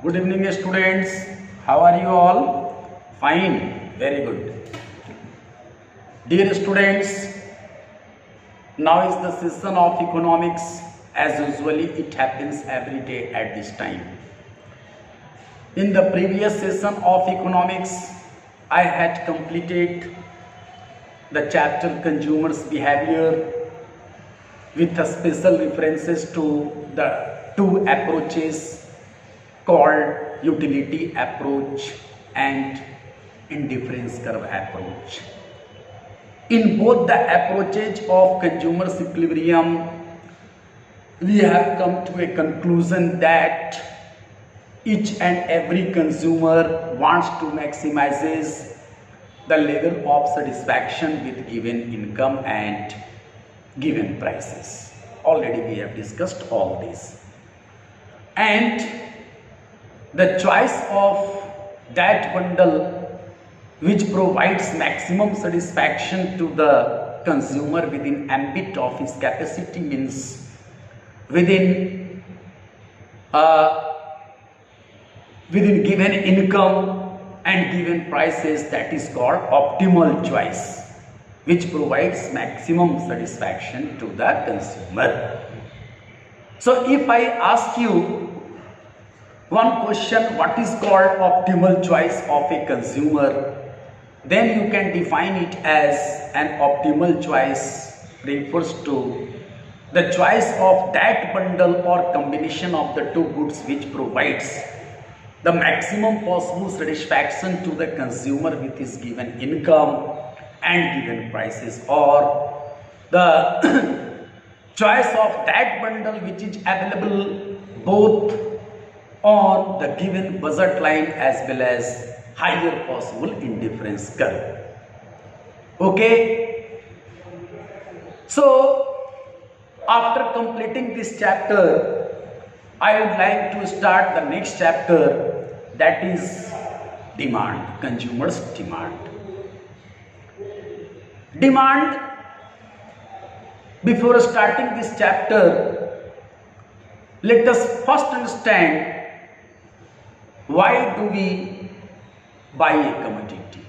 Good evening, students. How are you all? Fine. Very good. Dear students, now is the session of economics. As usually, it happens every day at this time. In the previous session of economics, I had completed the chapter consumers behavior with a special references to the two approaches called utility approach and indifference curve approach. In both the approaches of consumer's equilibrium, we have come to a conclusion that each and every consumer wants to maximize the level of satisfaction with given income and given prices. Already we have discussed all this. And the choice of that bundle which provides maximum satisfaction to the consumer within ambit of his capacity means within given income and given prices, that is called optimal choice, which provides maximum satisfaction to the consumer. So if I ask you one question, what is called optimal choice of a consumer, then you can define it as an optimal choice refers to the choice of that bundle or combination of the two goods which provides the maximum possible satisfaction to the consumer with his given income and given prices, or the choice of that bundle which is available both on the given budget line as well as higher possible indifference curve. Okay, so after completing this chapter, I would like to start the next chapter, that is demand, consumers demand. Demand. Before starting this chapter, let us first understand why do we buy a commodity.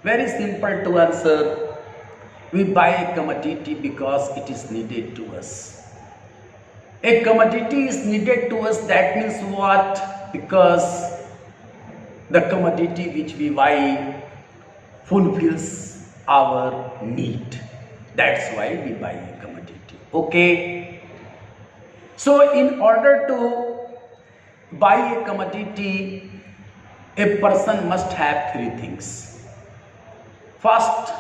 Very simple to answer. We buy a commodity because it is needed to us. A commodity is needed to us, that means what? Because the commodity which we buy fulfills our need. That's why we buy a commodity. Okay. So in order to buy a commodity, a person must have three things. First,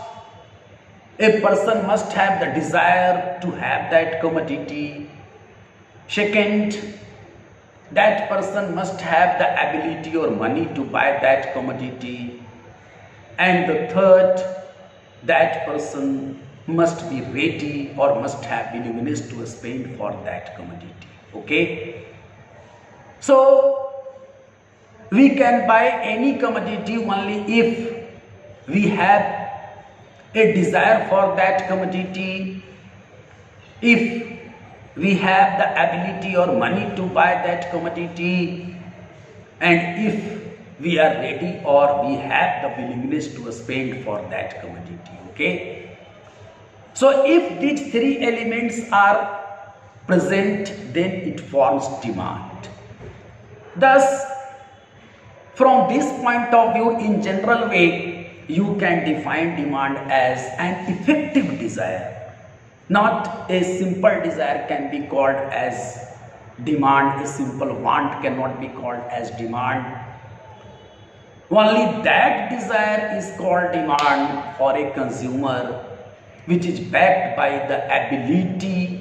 a person must have the desire to have that commodity. Second, that person must have the ability or money to buy that commodity. And the third, that person must be ready or must have willingness to spend for that commodity. Okay. So we can buy any commodity only if we have a desire for that commodity, if we have the ability or money to buy that commodity, and if we are ready or we have the willingness to spend for that commodity. Okay. So if these three elements are present, then it forms demand. Thus, from this point of view, in general way, you can define demand as an effective desire. Not a simple desire can be called as demand. A simple want cannot be called as demand. Only that desire is called demand for a consumer, which is backed by the ability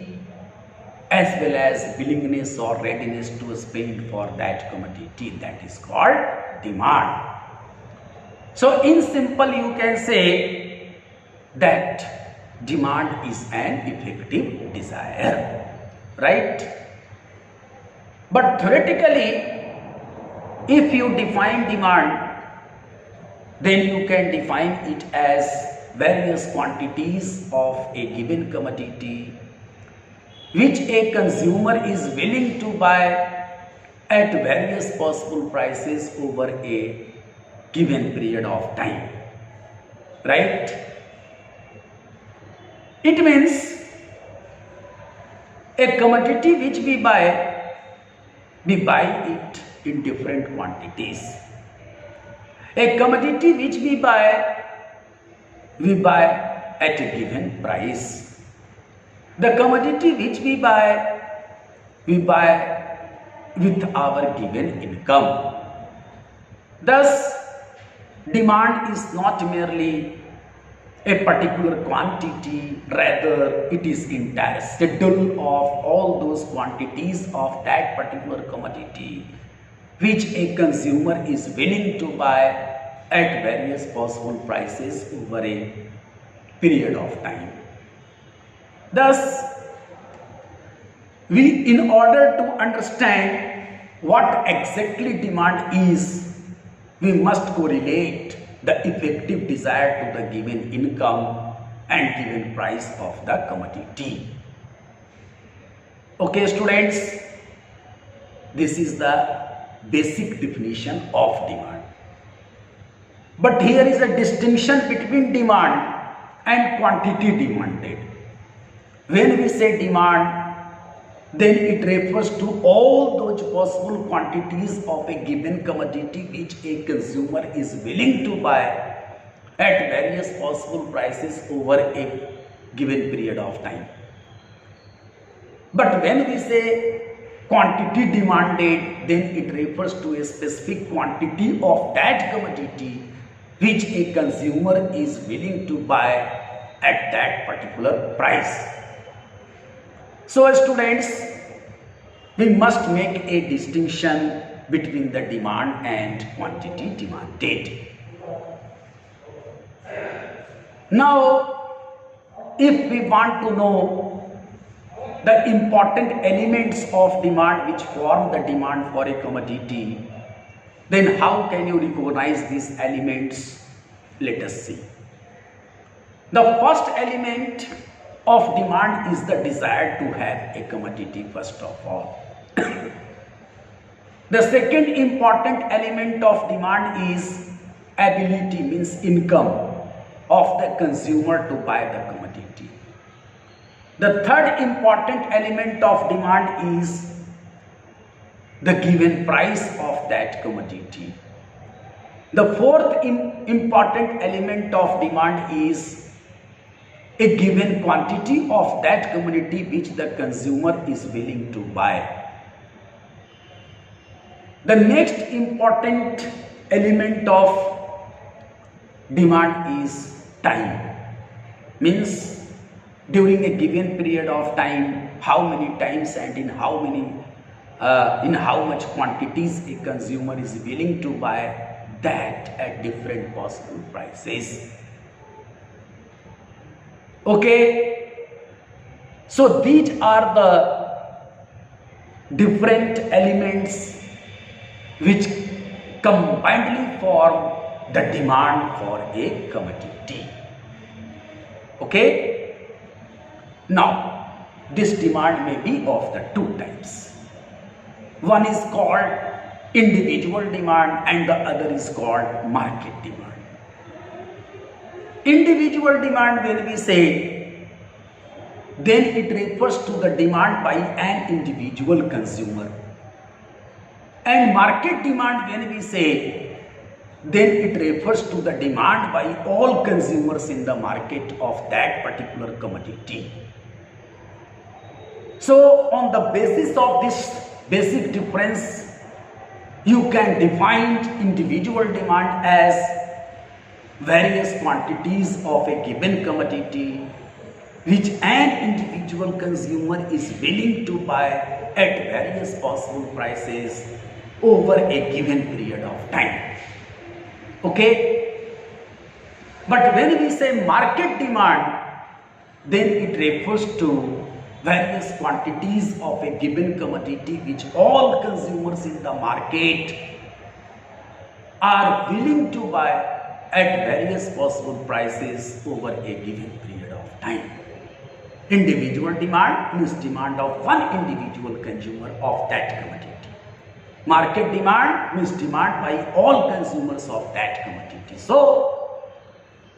as well as willingness or readiness to spend for that commodity. That is called demand. So in simple, you can say that demand is an effective desire, right? But theoretically, if you define demand, then you can define it as various quantities of a given commodity which a consumer is willing to buy at various possible prices over a given period of time, right? It means a commodity which we buy it in different quantities. A commodity which we buy at a given price. The commodity which we buy with our given income. Thus, demand is not merely a particular quantity, rather it is entire schedule of all those quantities of that particular commodity which a consumer is willing to buy at various possible prices over a period of time. Thus, in order to understand what exactly demand is, we must correlate the effective desire to the given income and given price of the commodity. Okay, students, this is the basic definition of demand. But here is a distinction between demand and quantity demanded. When we say demand, then it refers to all those possible quantities of a given commodity which a consumer is willing to buy at various possible prices over a given period of time. But when we say quantity demanded, then it refers to a specific quantity of that commodity which a consumer is willing to buy at that particular price. So, students, we must make a distinction between the demand and quantity demanded. Now, if we want to know the important elements of demand which form the demand for a commodity, then how can you recognize these elements? Let us see. The first element of demand is the desire to have a commodity, first of all. The second important element of demand is ability, means income of the consumer to buy the commodity. The third important element of demand is the given price of that commodity. The fourth important element of demand is a given quantity of that commodity which the consumer is willing to buy. The next important element of demand is time, means during a given period of time, how many times and in how much quantities a consumer is willing to buy that at different possible prices. Okay, so these are the different elements which combinedly form the demand for a commodity. Okay, now this demand may be of the two types. One is called individual demand and the other is called market demand. Individual demand, when we say, then it refers to the demand by an individual consumer. And market demand, when we say, then it refers to the demand by all consumers in the market of that particular commodity. So, on the basis of this basic difference, you can define individual demand as various quantities of a given commodity which an individual consumer is willing to buy at various possible prices over a given period of time. Okay? But when we say market demand, then it refers to various quantities of a given commodity which all consumers in the market are willing to buy at various possible prices over a given period of time. Individual demand means demand of one individual consumer of that commodity. Market demand means demand by all consumers of that commodity. So,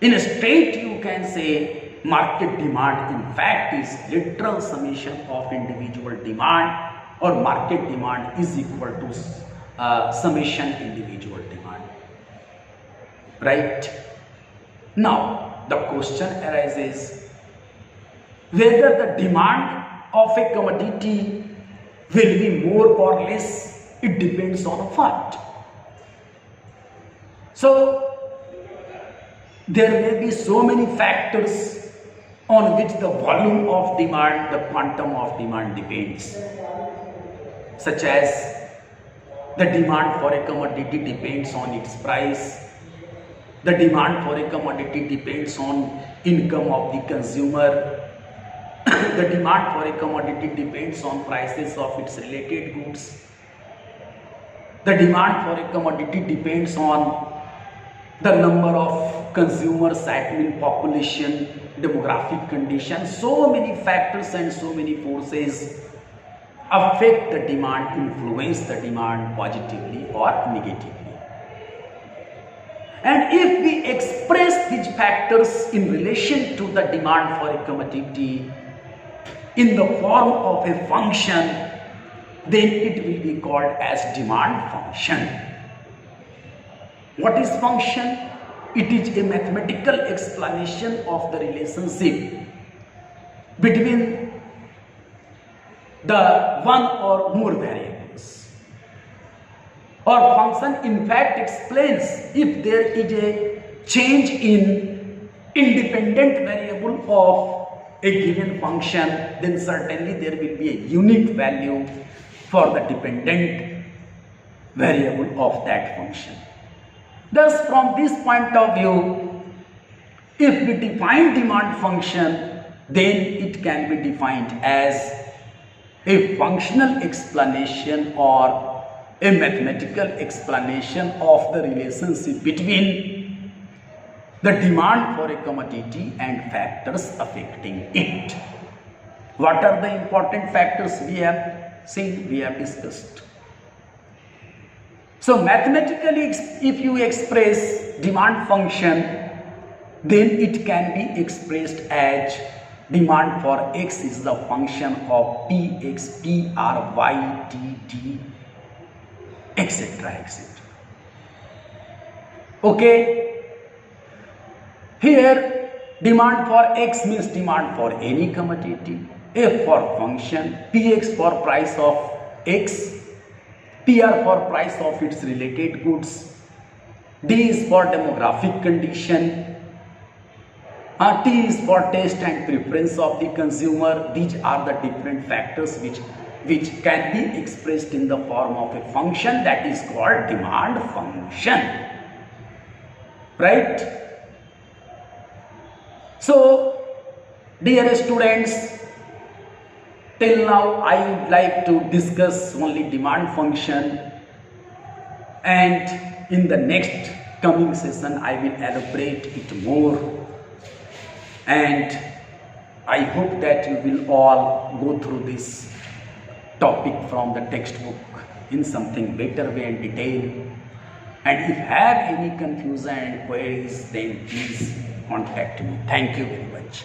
in a straight you can say market demand in fact is literal summation of individual demand, or market demand is equal to summation individual demand. Right? Now, the question arises whether the demand of a commodity will be more or less. It depends on what. So, there may be so many factors on which the volume of demand, the quantum of demand depends, such as the demand for a commodity depends on its price, the demand for a commodity depends on income of the consumer, the demand for a commodity depends on prices of its related goods, the demand for a commodity depends on the number of consumers, admin population, demographic conditions. So many factors and so many forces affect the demand, influence the demand positively or negatively. And if we express these factors in relation to the demand for a commodity in the form of a function, then it will be called as demand function. What is function? It is a mathematical explanation of the relationship between the one or more variables. Or function in fact explains if there is a change in independent variable of a given function, then certainly there will be a unique value for the dependent variable of that function. Thus, from this point of view, if we define demand function, then it can be defined as a functional explanation or a mathematical explanation of the relationship between the demand for a commodity and factors affecting it. What are the important factors we have seen, we have discussed? So mathematically, if you express demand function, then it can be expressed as demand for x is the function of px, pry, dt, etc., etc. Okay. Here, demand for x means demand for any commodity, f for function, px for price of x, pr for price of its related goods, d is for demographic condition, T is for taste and preference of the consumer. These are the different factors which can be expressed in the form of a function that is called demand function. Right? So, dear students, till now I would like to discuss only demand function, and in the next coming session I will elaborate it more. And I hope that you will all go through this topic from the textbook in something better way and detail. And if you have any confusion and queries, then please contact me. Thank you very much.